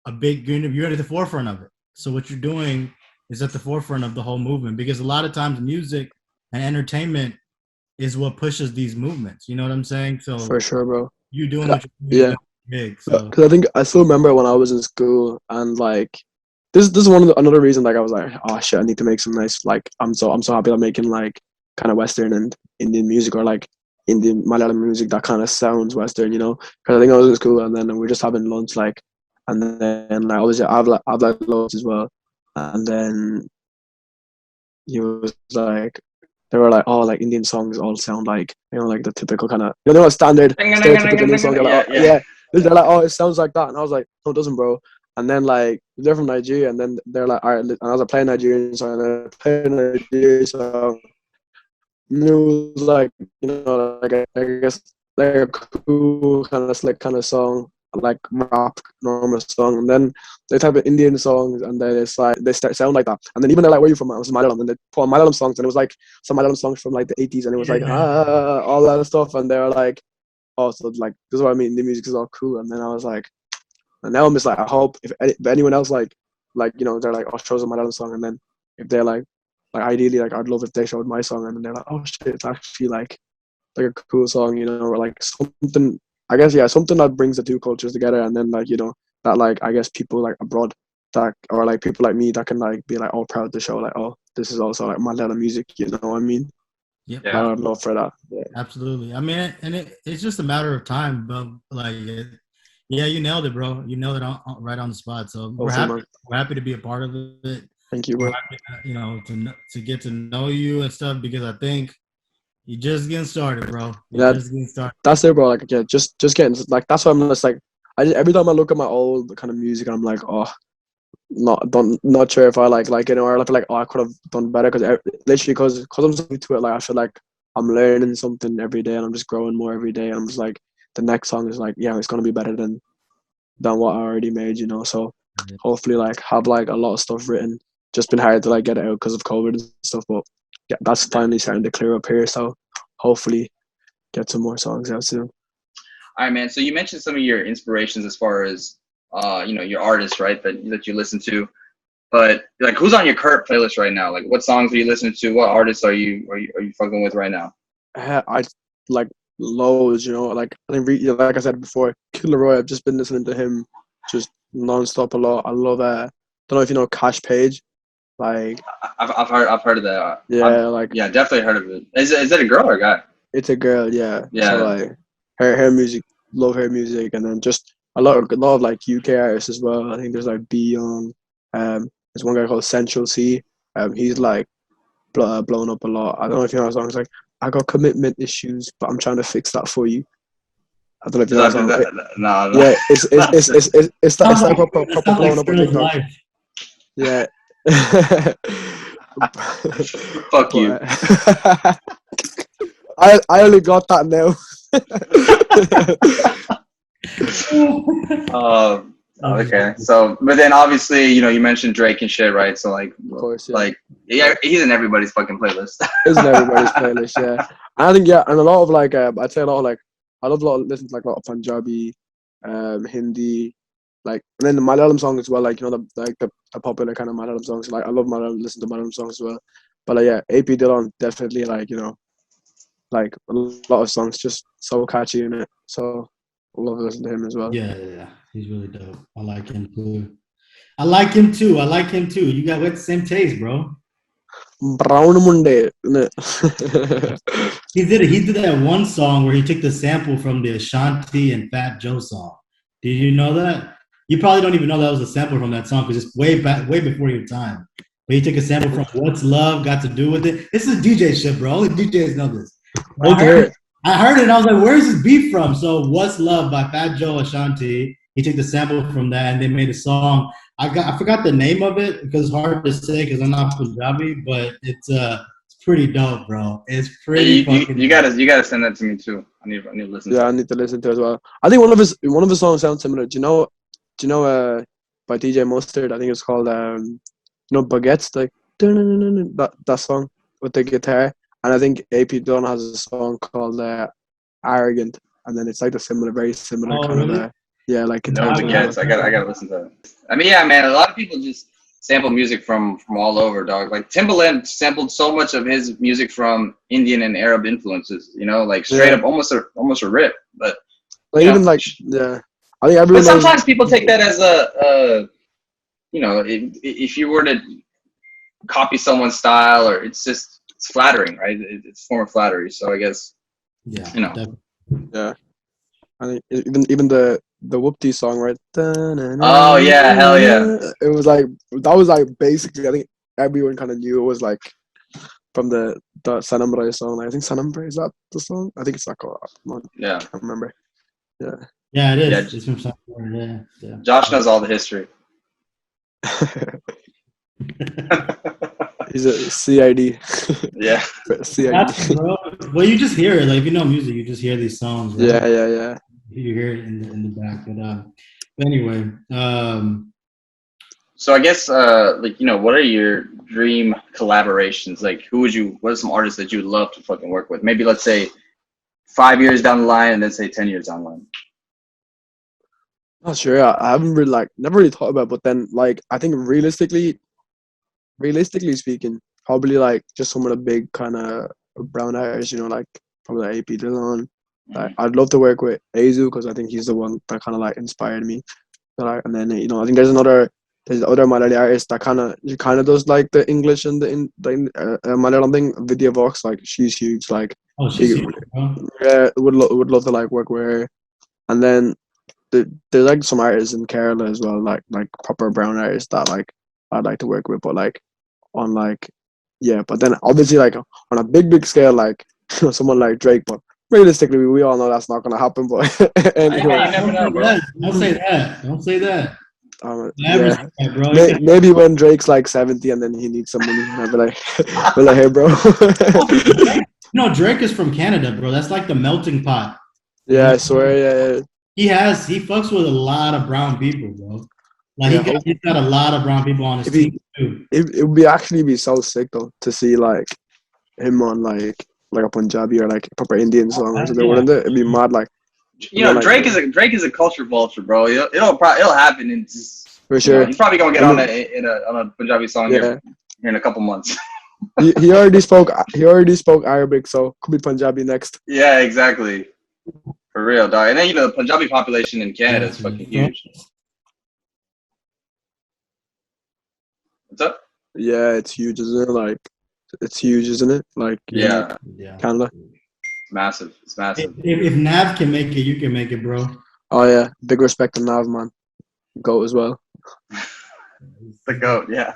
at the forefront of it. So what you're doing is at the forefront of the whole movement, because a lot of times music and entertainment is what pushes these movements. You know what I'm saying? So for sure, bro. You doing what you're doing big. So. Because I think I still remember when I was in school, and like this is another reason like I was like, oh shit, I need to make some nice, like I'm so happy I'm making like kind of Western and Indian music, or like Indian Malayalam music that kind of sounds Western, because I think I was in school, and then we were just having lunch, like, and then like obviously I've like lunch as well, and then he was like, they were like, oh, like Indian songs all sound like like the typical kind of standard stereotypical Indian song. They're like, they're like, oh, it sounds like that, and I was like, no, it doesn't, bro. And then like they're from Nigeria, and then they're like, all right, and I was like playing Nigerian song, and I played Nigerian song. And it was like like I guess like a cool kind of slick kind of song, like rap normal song, and then they type of Indian songs, and then it's like they start sound like that, and then even they're like, where are you from? I was Malayalam, and they put on Malayalam songs, and it was like some Malayalam songs from like the 80s, and it was like all that stuff, and they were like, oh, so like this is what I mean, the music is all cool. And then I was like, and now I'm just like, I hope if anyone else like they're like, oh, shows a Malayalam song, and then if they're like ideally like I'd love if they showed my song, and then they're like, oh shit, it's actually like a cool song, or like something, I guess, something that brings the two cultures together, and then like that like I guess people like abroad that, or like people like me that can like be like all proud to show like, oh, this is also like Malayalam music, you know what I mean? Yeah, I would love for that. Yeah. Absolutely. I mean, and it's just a matter of time, but like, you nailed it, bro. You nailed it right on the spot. So we're happy to be a part of it. Thank you, bro. We're happy, to get to know you and stuff, because I think you're just getting started, bro. Just getting started. That's it, bro. Like, yeah, just getting, like, that's why I'm just like, every time I look at my old kind of music, I'm like, oh, not sure if I like it, or I feel like, oh, I could have done better, because I'm so new to it, like I feel like I'm learning something every day, and I'm just growing more every day, and I'm just like, the next song is like, yeah, it's gonna be better than what I already made, so hopefully like have like a lot of stuff written. Just been hard to like get it out because of COVID and stuff, but yeah, that's finally starting to clear up here, so hopefully get some more songs out soon. All right, man. So you mentioned some of your inspirations as far as your artists, right? That you listen to, but like, who's on your current playlist right now? Like, what songs are you listening to? What artists are you fucking with right now? I like loads, like I think, like I said before, Killer Roy. I've just been listening to him just non-stop a lot. I love don't know if you know Cash Page. Like, I've heard of that. Yeah, definitely heard of it. Is it a girl or a guy? It's a girl. Yeah. Yeah. So like her music, love her music, and then just a lot of like UK artists as well. I think there's like B Young. There's one guy called Central C. He's like blown up a lot. I don't know if you know songs like, I got commitment issues, but I'm trying to fix that for you. I don't know if you know that song. No. Yeah, it's that proper blowing up on TikTok. Yeah. Fuck you. I only got that now. Okay. So, but then obviously, you mentioned Drake and shit, right? So like, Of course, yeah. yeah, he's in everybody's fucking playlist. It's in everybody's playlist, yeah. And I think and a lot of like, I'd say a lot of like, I love listen to like a lot of Punjabi, Hindi, like, and then the Malayalam songs as well, like the popular kind of Malayalam songs. Like I love Malayalam, listen to Malayalam songs as well. But like AP Dillon definitely like like a lot of songs just so catchy in it. So I love listening to him as well. Yeah, he's really dope. I like him too. You got the same taste, bro. Brown Munde. He did that one song where he took the sample from the Ashanti and Fat Joe song. Did you know that? You probably don't even know that was a sample from that song because it's way before your time. But he took a sample from What's Love Got to Do with It. This is DJ shit, bro. Only DJs know this. I heard it and I was like, where's this beat from? So What's Love by Fat Joe Ashanti. He took the sample from that and they made a song. I forgot the name of it because it's hard to say because I'm not Punjabi, but it's pretty dope, bro. It's pretty fucking you gotta send that to me too. I need to listen to it. I need to listen to it as well. I think one of his songs sounds similar. Do you know by DJ Mustard, I think it's called Baguettes, like that song with the guitar. And I think AP Dillon has a song called Arrogant, and then it's like very similar kind really? of like No, Baguettes. I gotta listen to it. I mean, yeah, man, a lot of people just sample music from all over, dog. Like Timbaland sampled so much of his music from Indian and Arab influences, like straight up almost a rip. But even like I think everyone. But sometimes people take that as a if you were to copy someone's style, or it's flattering, right? It's a form of flattery. So I guess definitely. Yeah. I think even the Whoopty song, right? Oh yeah, hell yeah! It was like that was like basically I think everyone kind of knew it was like from the Sanambre song. I think Sanambre, is that the song? I think it's like yeah. I can't remember. Yeah. Yeah, it is. Yeah. It's from somewhere. Yeah. Josh knows all the history. He's a CID. Yeah. CID. Well, you just hear it. Like if you know music, you just hear these songs. Right? Yeah. You hear it in the back. But anyway. So I guess what are your dream collaborations? Like what are some artists that you would love to fucking work with? Maybe let's say 5 years down the line and then say 10 years down the line. Not sure. I haven't really never really thought about it, but then I think realistically speaking, probably just some of the big kind of brown artists, probably like AP Dillon. I'd love to work with Azu because I think he's the one that kind of inspired me. And then I think there's other Malayali artist that kind of does the English and the Malayalam thing. Vidya Vox, she's huge. She's huge. Yeah, would love to work with her. And then there's some artists in Kerala as well, like proper brown artists that I'd like to work with, but but then obviously on a big scale, someone like Drake, but realistically we all know that's not gonna happen. But anyway, you never know, bro. Don't say that. Bro. Maybe when Drake's 70 and then he needs some money, I'll be like, hey, bro. Drake is from Canada, bro. That's like the melting pot. Yeah, I swear. Yeah. He fucks with a lot of brown people, bro. He's got a lot of brown people on his team too. It would actually be so sick though to see him on like a Punjabi or proper Indian song or something. Wouldn't it? It'd be mad. Drake is a culture vulture, bro. It'll happen in for sure. He's probably gonna get on a Punjabi song here in a couple months. he already spoke Arabic, so could be Punjabi next. Yeah, exactly. For real, dog. And then the Punjabi population in Canada is fucking huge. What's up? Yeah, it's huge, isn't it? It's huge, isn't it? Yeah. Canada. It's massive. It's massive. If Nav can make it, you can make it, bro. Oh yeah, big respect to Nav, man. GOAT as well. The GOAT, yeah.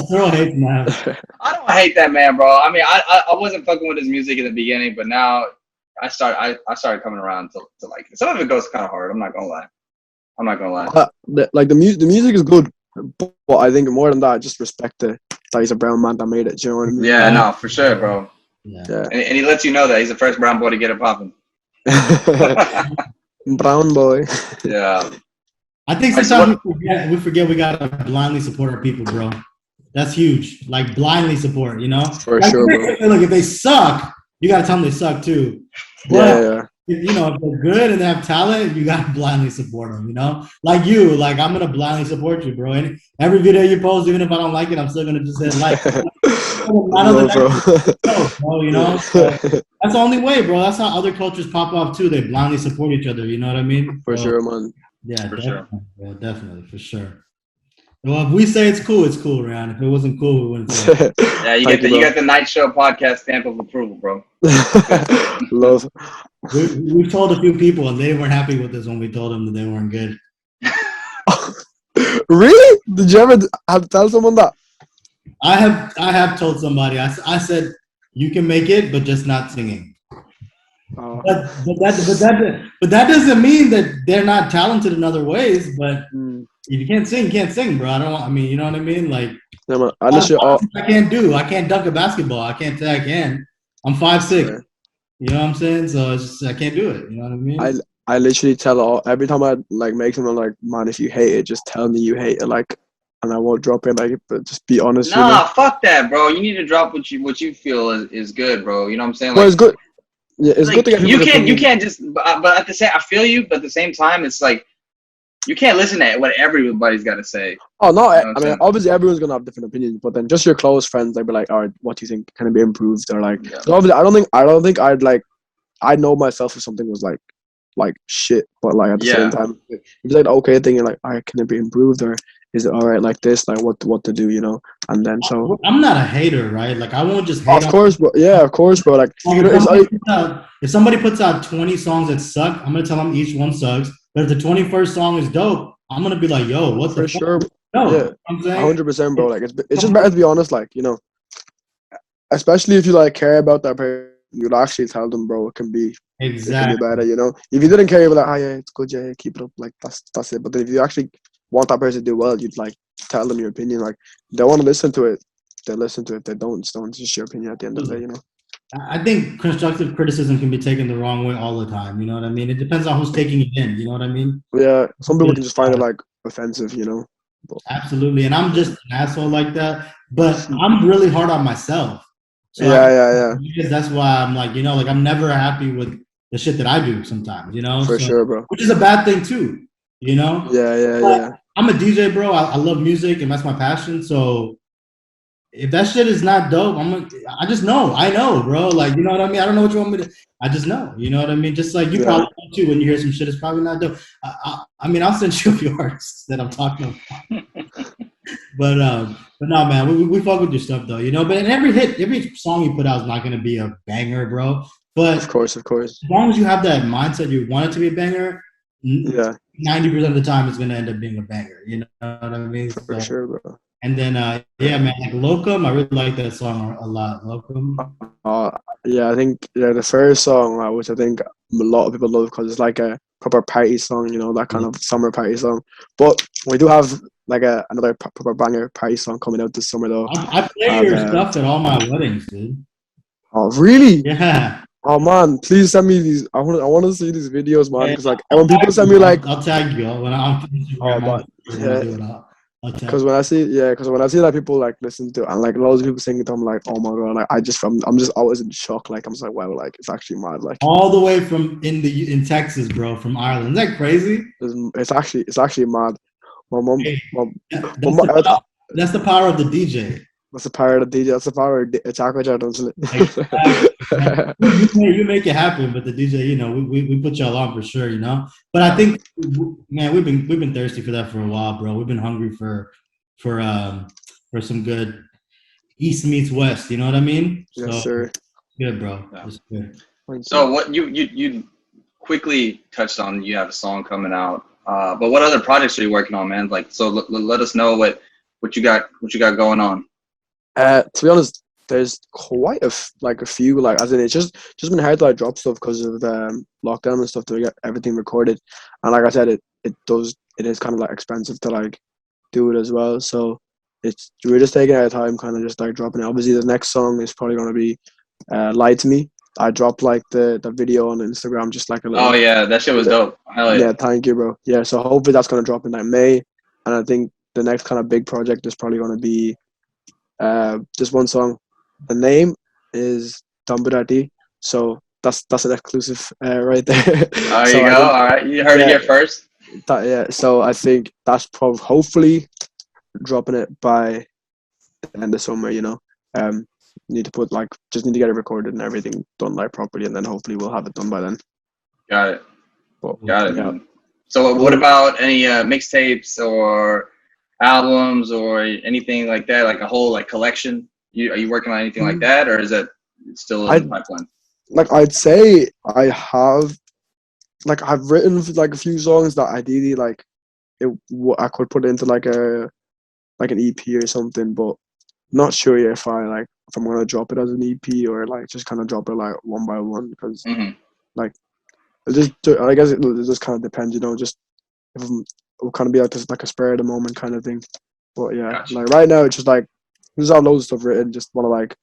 Still hate Nav. I don't hate that man, bro. I mean, I wasn't fucking with his music in the beginning, but now I started coming around to like it. Some of it goes kind of hard. I'm not gonna lie. The music is good. But I think more than that, just respect that he's a brown man that made it. Do you know what I mean? Yeah, no, for sure, bro. Yeah. And he lets you know that he's the first brown boy to get it popping. Brown boy. Yeah. I think sometimes we forget we gotta blindly support our people, bro. That's huge. Like blindly support, you know? For like, sure, bro. Look, if they suck, you gotta tell them they suck too. But you know, if they're good and they have talent, you gotta blindly support them, you know? Like you, like I'm gonna blindly support you, bro. And every video you post, even if I don't like it, I'm still gonna just say like. No, bro. You know? So that's the only way, bro. That's how other cultures pop up too. They blindly support each other, you know what I mean? For sure, man. Yeah, definitely, bro, definitely, for sure. Well, if we say it's cool, Reyan. If it wasn't cool, we wouldn't say it. Yeah, you get the Night Show podcast stamp of approval, bro. Love. We've told a few people, and they weren't happy with us when we told them that they weren't good. Really? Did you ever have to tell someone that? I have told somebody. I said you can make it, but just not singing. But that doesn't mean that they're not talented in other ways. But if you can't sing, you can't sing, bro. I mean, you know what I mean? Like, I can't do. I can't dunk a basketball. I can't say I can. I'm 5'6". Yeah. You know what I'm saying? So it's just I can't do it. You know what I mean? I literally tell every time I like make someone like, man, if you hate it, just tell me you hate it, like, and I won't drop it, like, but just be honest. Nah, you know? Fuck that, bro. You need to drop what you feel is good, bro. You know what I'm saying? Like, well, it's good. Yeah, it's good to get people. You can't just. But at the same, I feel you. But at the same time, it's like you can't listen to what everybody's got to say. Oh no, I mean, obviously everyone's gonna have different opinions, but then just your close friends, they'd be like, all right, what do you think? Can it be improved? Or like, so obviously, I don't think I'd like. I know myself if something was like shit, but like at the same time, if it's like the okay thing, you're like, all right, can it be improved, or is it all right like this? Like what to do, you know? And then so I'm not a hater, right? Like I won't just hate. Of course, bro. Yeah, of course, bro. Like if somebody puts out 20 songs that suck, I'm gonna tell them each one sucks. But if the 21st song is dope, I'm gonna be like, yo, what the fuck? For sure. No, yeah, I'm saying 100%, bro. Like it's just better to be honest, like, you know, especially if you like care about that person. You'd actually tell them, bro, it can be better, you know. If you didn't care, you'd be like, yeah, it's good, yeah, keep it up, like that's it. But then if you actually want that person to do well, you'd like tell them your opinion. Like they want to listen to it, they listen to it. They don't, it's just your opinion at the end of the day, you know. I think constructive criticism can be taken the wrong way all the time. You know what I mean? It depends on who's taking it in. You know what I mean? Yeah, some people can just find it like offensive, you know. But. Absolutely, and I'm just an asshole like that. But I'm really hard on myself. So yeah. Because that's why I'm like, you know, like I'm never happy with the shit that I do sometimes, you know? For sure, bro. Which is a bad thing too, you know? Yeah. I'm a DJ, bro. I love music and that's my passion. So if that shit is not dope, I just know. I know, bro. Like, you know what I mean? I don't know what you want me to. I just know. You know what I mean? Just like you probably know too when you hear some shit, it's probably not dope. I mean, I'll send you a few artists that I'm talking about. But no, man, we fuck with your stuff though, you know. But in every song you put out is not gonna be a banger, bro. But of course, as long as you have that mindset, you want it to be a banger. 90% of the time, it's gonna end up being a banger. You know what I mean? For sure, bro. And then man, like Locum, I really like that song a lot. Locum. Yeah, I think the first song, which I think a lot of people love because it's like a proper party song, you know, that kind of summer party song. But we do have like another proper banger party song coming out this summer though. I play your stuff at all my weddings, dude. Oh really? Yeah. Oh man, please send me these. I want to see these videos, man. Because like when people send me like, I'll tag you when I'm. Because when I see that people like listen to it and like loads of people sing it, I'm like, oh my god, like I'm just always in shock. Like I'm just like, wow, like it's actually mad. Like all the way from in Texas, bro, from Ireland. Isn't that crazy? It's actually mad. My mom, that's the power of the DJ. That's the power of the DJ. That's the power of Taco Jar, don't it? You make it happen, but the DJ, you know, we put y'all on for sure, you know. But I think, man, we've been thirsty for that for a while, bro. We've been hungry for some good East meets West. You know what I mean? Yes, sir. Good, bro. Yeah. That's good. So what you quickly touched on, you have a song coming out. But what other projects are you working on, man? Like, so let us know what you got going on. To be honest, there's quite a few, like, as in it's just been hard to like drop stuff because of the lockdown and stuff to get everything recorded. And like I said, it is kind of like expensive to like do it as well. So we're just taking our time, kind of just like dropping it. Obviously, the next song is probably gonna be "Lie to Me." I dropped like the video on Instagram, just like a Oh little. yeah, that shit was dope. Hell yeah. Yeah, thank you, bro. Yeah, so hopefully that's gonna drop in like May, and I think the next kind of big project is probably gonna be just one song. The name is Tamburati, so that's an exclusive right there. There So you I go. think All right, you heard it yeah, here first. yeah. So I think that's probably hopefully dropping it by the end of summer. Need to put just need to get it recorded and everything done like properly, and then hopefully we'll have it done by then. Got it. But Got it, yeah, man. So what about any mixtapes or albums or anything like that, like a whole like collection? Are you working on anything like that, or is that still in the pipeline? I'd say I have I've written like a few songs that ideally I could put into like an EP or something, but not sure yet if I'm gonna drop it as an EP or like just kind of drop it like one by one, because like I guess it just kind of depends, just if it'll kind of be like this like a spur of the moment kind of thing. But yeah, Gotcha. like right now it's just like there's all loads of stuff written. Just want to like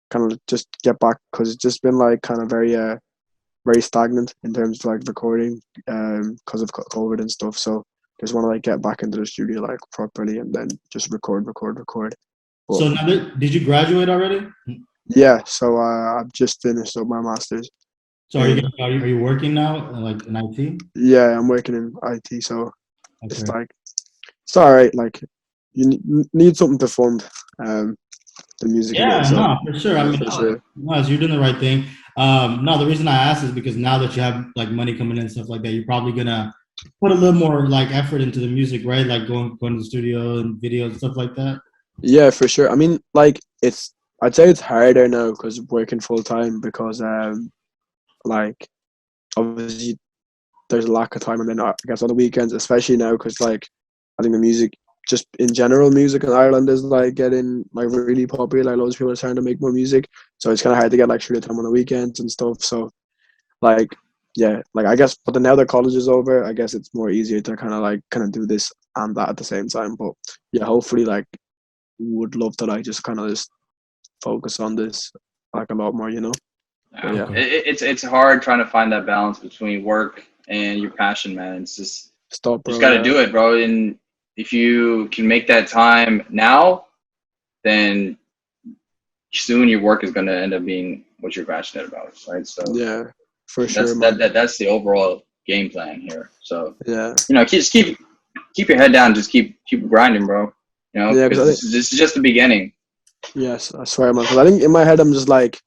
kind of just get back, because it's just been like kind of very stagnant in terms of like recording because of COVID and stuff. So just want to like get back into the studio like properly and then just record. But, so now, did you graduate already? Yeah, so I've just finished up my master's. So are you working now, like in IT? Yeah, I'm working in IT, so Okay. it's all right. Like you need something to fund the music again. So, no, for sure. I mean, sure. no, you're doing the right thing. No, the reason I asked is because now that you have like money coming in and stuff like that, you're probably gonna put a little more like effort into the music, right? Like going to the studio and videos and stuff like that. Yeah, for sure. I mean, like I'd say it's harder now because working full time, because like obviously there's a lack of time, and then I guess on the weekends, especially now, because like I think the music, just in general, music in Ireland is like getting like really popular. Like loads of people are starting to make more music, so it's kind of hard to get like studio time on the weekends and stuff. So like yeah, like I guess, but then now that college is over, I guess it's more easier to kind of do this and that at the same time. But yeah, hopefully like would love to like just kind of just focus on this like a lot more, Yeah. It's hard trying to find that balance between work and your passion, man. It's just got to do it, bro. And if you can make that time now, then soon your work is going to end up being what you're passionate about, right? So yeah, for sure. That's the overall game plan here. So yeah, just keep your head down, just keep grinding, bro. Because this is just the beginning. Yes, I swear, man. Because I think in my head I'm just like,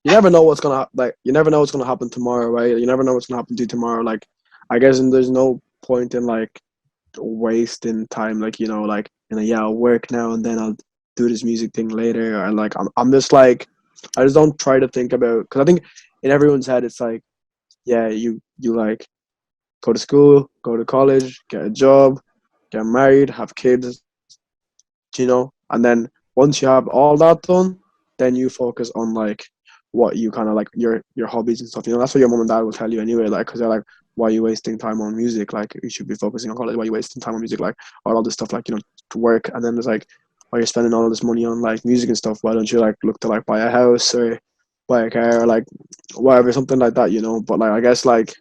you never know what's gonna happen tomorrow, right? You never know what's gonna happen to you tomorrow. Like, I guess, and there's no point in like wasting time, like I'll work now and then I'll do this music thing later, or like I'm just like, I just don't try to think about, because I think in everyone's head it's like, yeah, you like go to school, go to college, get a job, get married, have kids, and then once you have all that done, then you focus on like what you kind of like your hobbies and stuff. That's what your mom and dad will tell you anyway, like, because they're like, why are you wasting time on music? Like, you should be focusing on college. Why are you wasting time on music? Like, all this stuff, like, to work. And then there's like, why you're spending all this money on like music and stuff? Why don't you like look to like buy a house or buy a car or like whatever, something like that, But like, I guess like,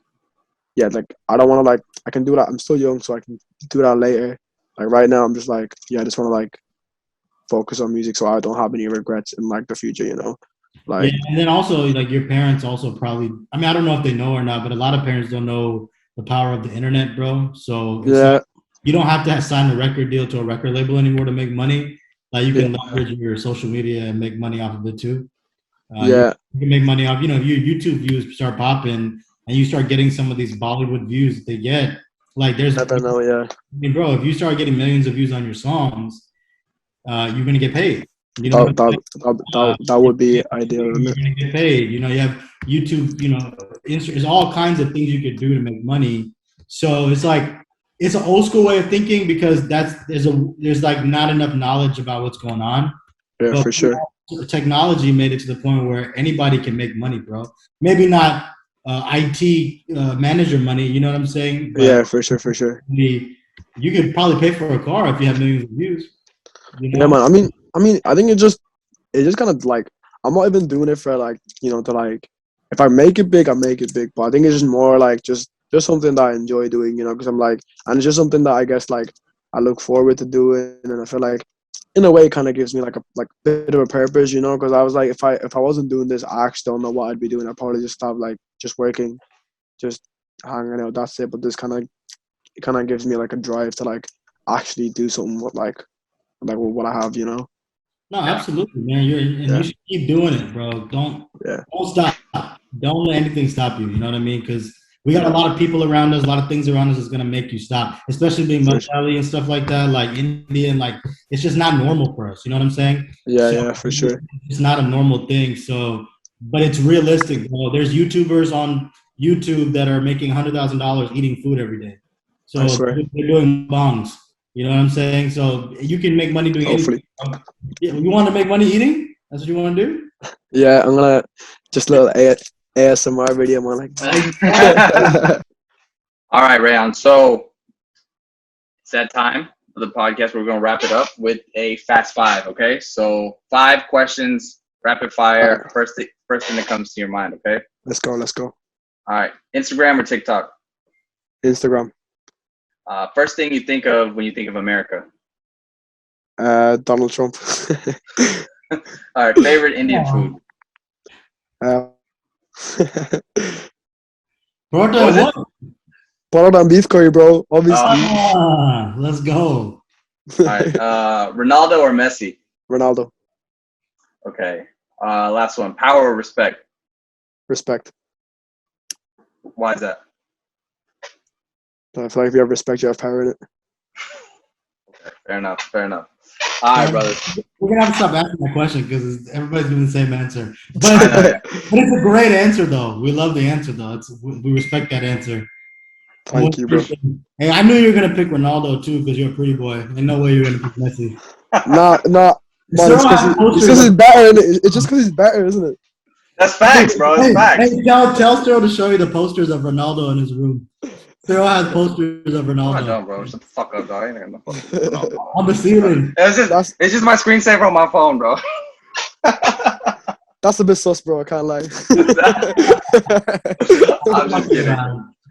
yeah, like I don't want to like, I can do that. I'm still young, so I can do that later. Like right now, I'm just like, yeah, I just want to like focus on music so I don't have any regrets in like the future, Like, yeah, and then also like your parents also probably, I mean, I don't know if they know or not, but a lot of parents don't know the power of the internet, bro. So it's like, you don't have to sign a record deal to a record label anymore to make money. Like, you can leverage your social media and make money off of it too. You can make money off, your YouTube views start popping and you start getting some of these Bollywood views that they get. Like, there's, I don't know, I mean, bro, if you start getting millions of views on your songs, you're gonna get paid. That would be ideal. You're gonna get paid. You have YouTube. There's all kinds of things you could do to make money. So it's like, it's an old school way of thinking, because there's like not enough knowledge about what's going on. Yeah, but for sure. Technology made it to the point where anybody can make money, bro. Maybe not IT manager money. You know what I'm saying? But yeah, for sure. you could probably pay for a car if you have millions of views. You know? Yeah, man. I mean, I think it just kind of like, I'm not even doing it for like, to like, if I make it big, I make it big. But I think it's just more like just something that I enjoy doing, because I'm like, and it's just something that I guess like I look forward to doing, and I feel like in a way it kind of gives me like a bit of a purpose, because I was like, if I wasn't doing this, I actually don't know what I'd be doing. I'd probably just stop like just working, just hanging out. That's it. But this kind of gives me like a drive to like actually do something with like what I have, No, absolutely, man. You should keep doing it, bro. Don't stop. Don't let anything stop you. You know what I mean? Because we got a lot of people around us, a lot of things around us that's gonna make you stop. Especially being Malayali and stuff like that, like Indian, like it's just not normal for us. You know what I'm saying? Yeah, for sure. It's not a normal thing. So, but it's realistic. Bro. There's YouTubers on YouTube that are making $100,000 eating food every day. So they're doing bongs. You know what I'm saying? So you can make money doing anything. You want to make money eating? That's what you want to do? Yeah, I'm gonna just a little ASMR video. I'm like, all right, Reyan. So it's that time of the podcast. We're gonna wrap it up with a fast five. Okay, so 5 questions, rapid fire. Right. First thing that comes to your mind. Okay. Let's go. All right. Instagram or TikTok? Instagram. First thing you think of when you think of America? Donald Trump. All right. Favorite Indian food? Paratha and beef curry, bro. Obviously. Let's go. All right. Ronaldo or Messi? Ronaldo. Okay. Last one. Power or respect? Respect. Why is that? I feel like if you have respect, you have power in it. Okay, fair enough. All right, brothers. We're going to have to stop asking that question because everybody's doing the same answer. But it's a great answer, though. We love the answer, though. We respect that answer. Thank you, bro. Hey, I knew you were going to pick Ronaldo, too, because you're a pretty boy. There's no way you're going to pick Messi. Nah. Man, it's because he's better, isn't it? It's just because he's better, isn't it? That's facts, bro. It's facts. Hey, tell Sterl to show you the posters of Ronaldo in his room. Sterl has posters of Ronaldo. I don't, bro. Shut the fuck up, dog. I ain't got no fucking on the ceiling. It's just my screensaver on my phone, bro. That's a bit sus, bro. I can't lie.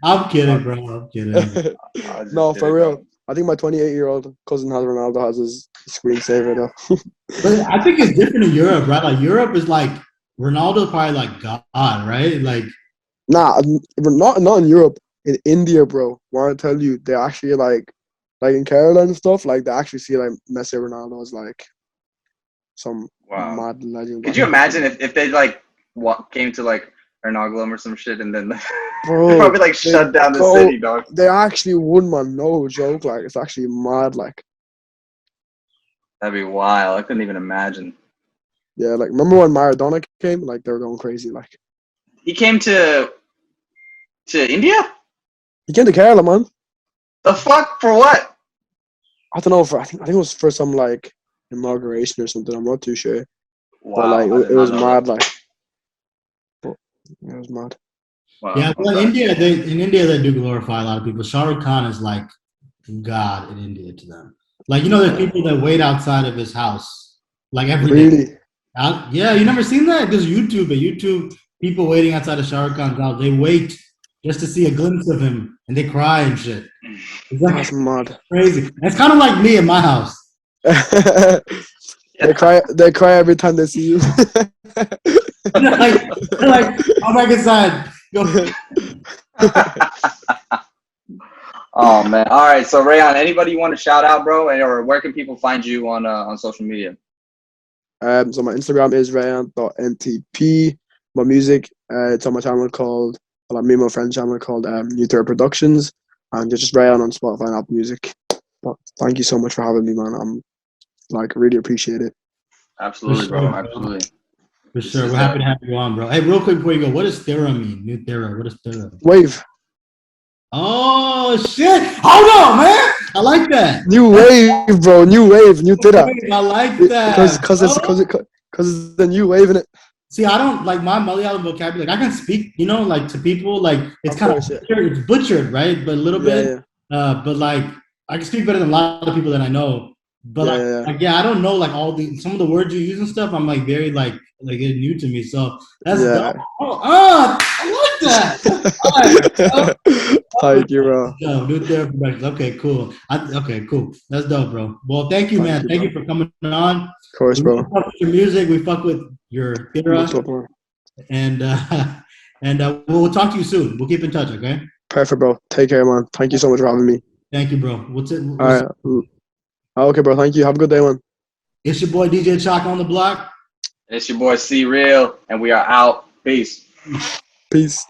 I'm kidding, bro. I'm kidding. No, for real. Bro. I think my 28-year-old cousin has Ronaldo has his screensaver though. But I think it's different in Europe, right? Like Europe is like Ronaldo's probably like God, right? Like not in Europe. In India, bro, want to tell you, they actually like in Kerala and stuff, like they actually see like Messi, Ronaldo as like some mad legend. Could you imagine if they like came to like Ernakulam or some shit and then bro, they probably like shut down the city, dog. They actually would, man. No joke. Like it's actually mad. Like that'd be wild. I couldn't even imagine. Yeah, like remember when Maradona came? Like they were going crazy. Like he came to India. He came to Kerala, man. The fuck? For what? I don't know. I think it was for some like inauguration or something. I'm not too sure. Wow. But like it was mad. Like it was mad. Wow. Yeah, well, in India they do glorify a lot of people. Shah Rukh Khan is like God in India to them. Like there's people that wait outside of his house like every day. Really? Yeah, you never seen that? There's YouTube people waiting outside of Shah Rukh Khan's house. They wait just to see a glimpse of him, and they cry and shit. It's like, that's mad. Crazy. It's kind of like me in my house. They cry every time they see you. like, I'm back inside. Go. Oh man! All right, so Reyan, anybody you want to shout out, bro, or where can people find you on social media? So my Instagram is Reyan.ntp. My music, it's on my channel called. Me and my friend's channel called New Third Productions, and just Reyan on Spotify and Apple Music. But thank you so much for having me, man. I'm really appreciate it. Absolutely, bro. Absolutely. For sure. We're happy to have you on, bro. Hey, real quick before you go, what does Thera mean? New Thera. What does Thera mean? Wave. Oh shit! Hold on, man. I like that. New wave, bro. New wave. New Thera. I like that. Because it's the new wave in it. See, I don't like my Malayalam vocabulary. I can speak, like to people, like it's kind of butchered, right? But a little bit. Yeah. But like I can speak better than a lot of people that I know. But I don't know like some of the words you use and stuff. I'm like very like it's new to me. So that's dope. I like that. All right. Thank you, bro. New therapy practice. Okay, cool. Okay, cool. That's dope, bro. Well, thank you, man. Thank you for coming on. Of course, bro. We fuck with your music. We fuck with your era. And we'll talk to you soon. We'll keep in touch, okay? Perfect, bro. Take care, man. Thank you so much for having me. Thank you, bro. All right. Okay, bro. Thank you. Have a good day, man. It's your boy DJ Chalk on the block. It's your boy C Real, and we are out. Peace. Peace.